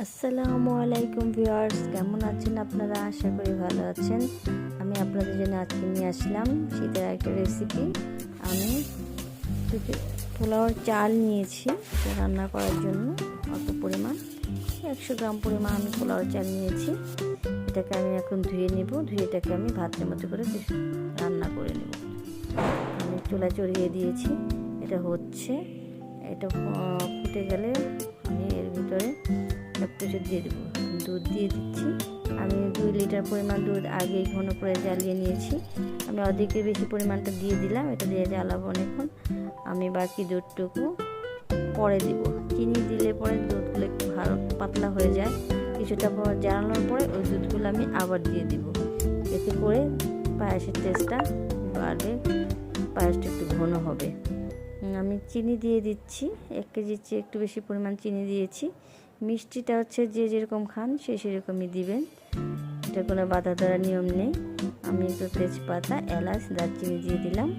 আসসালামু আলাইকুম ভিউয়ার্স, কেমন আছেন আপনারা? আশা করি ভালো আছেন। আমি আপনাদের জন্য আজকে নিয়ে আসলাম শীতের একটা রেসিপি। আমি পোলাওর চাল নিয়েছি রান্না করার জন্য। অল্প পরিমাণ 100 গ্রাম পরিমাণ আমি পোলাওর চাল নিয়েছি। এটাকে আমি এখন ধুয়ে নেব। ধুয়ে এটাকে আমি ভাতের মতো করে রান্না করে নেব। আমি চুলা চড়িয়ে দিয়েছি, এটা হচ্ছে। এটা ফুটে গেলে আমি এর ভিতরে সব কিছু দিয়ে দেবো। দুধ দিয়ে দিচ্ছি। আমি 2 লিটার পরিমাণ দুধ আগেই ঘন করে জ্বালিয়ে নিয়েছি। আমি অর্ধেকের বেশি পরিমাণটা দিয়ে দিলাম। এটা দিয়ে জ্বালাবো এখন। আমি বাকি দুধটুকু পরে দিব। চিনি দিলে পরে দুধগুলো একটু ভালো পাতলা হয়ে যায়। কিছুটা পর জ্বালানোর পরে ওই দুধগুলো আমি আবার দিয়ে দিব। এতে করে পায়েসের টেস্টটা বাড়বে, পায়েসটা একটু ঘন হবে। আমি চিনি দিয়ে দিচ্ছি। 1 কেজির চেয়ে একটু বেশি পরিমাণ চিনি দিয়েছি। মিষ্টিটা হচ্ছে যে যেরকম খান সে সেরকমই দিবেন, এটা কোনো বাধা ধরা নিয়ম নেই। আমি একটু তেজপাতা, এলাচ, দারচিনি দিয়ে দিলাম।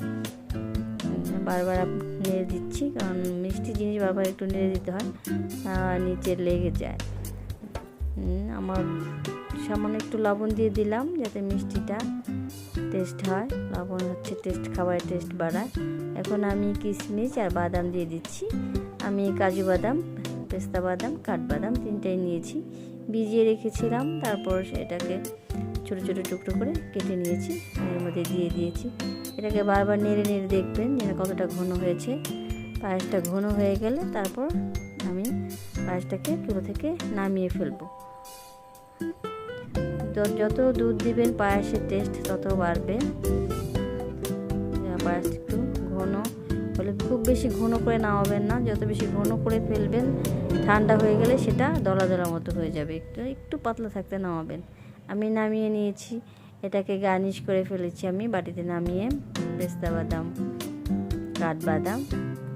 বারবার নেড়ে দিচ্ছি, কারণ মিষ্টি জিনিস বারবার একটু নেড়ে দিতে হয়, নিচে লেগে যায়। আমার সামান্য একটু লবণ দিয়ে দিলাম যাতে মিষ্টিটা টেস্ট হয়। লবণ হচ্ছে টেস্ট, খাবারের টেস্ট বাড়ায়। এখন আমি কিশমিশ আর বাদাম দিয়ে দিচ্ছি। আমি কাজু বাদাম, পেস্তা বাদাম, কাঠবাদাম 3টাই নিয়েছি, ভিজিয়ে রেখেছিলাম। তারপর এটাকে ছোটো ছোটো টুকরো করে কেটে নিয়েছি, এর মধ্যে দিয়ে দিয়েছি। এটাকে বারবার নেড়ে নেড়ে দেখবেন যেন কতটা ঘন হয়েছে। পায়েসটা ঘন হয়ে গেলে তারপর আমি পায়েসটাকে চুলো থেকে নামিয়ে ফেলবো। যত দুধ দিবেন পায়েসের টেস্ট তত বাড়বে। পায়েস একটু ঘন হলে, খুব বেশি ঘন করে নামাবেন না। যত বেশি ঘন করে ফেলবেন ঠান্ডা হয়ে গেলে সেটা দলা দলা মতো হয়ে যাবে। একটু পাতলা থাকতে নামাবেন। আমি নামিয়ে নিয়েছি, এটাকে গার্নিশ করে ফেলেছি। আমি বাটিতে নামিয়ে পেস্তা বাদাম, কাঠবাদাম,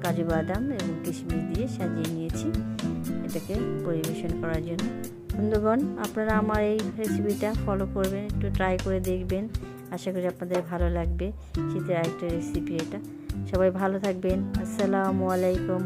কাজু বাদাম এবং কিশমিশ দিয়ে সাজিয়ে নিয়েছি এটাকে পরিবেশন করার জন্য। বন্ধুগণ, আপনারা আমার এই রেসিপিটা ফলো করবেন, একটু ট্রাই করে দেখবেন। আশা করি আপনাদের ভালো লাগবে। শীতের আরেকটা রেসিপি এটা। সবাই ভালো থাকবেন। আসসালামু আলাইকুম।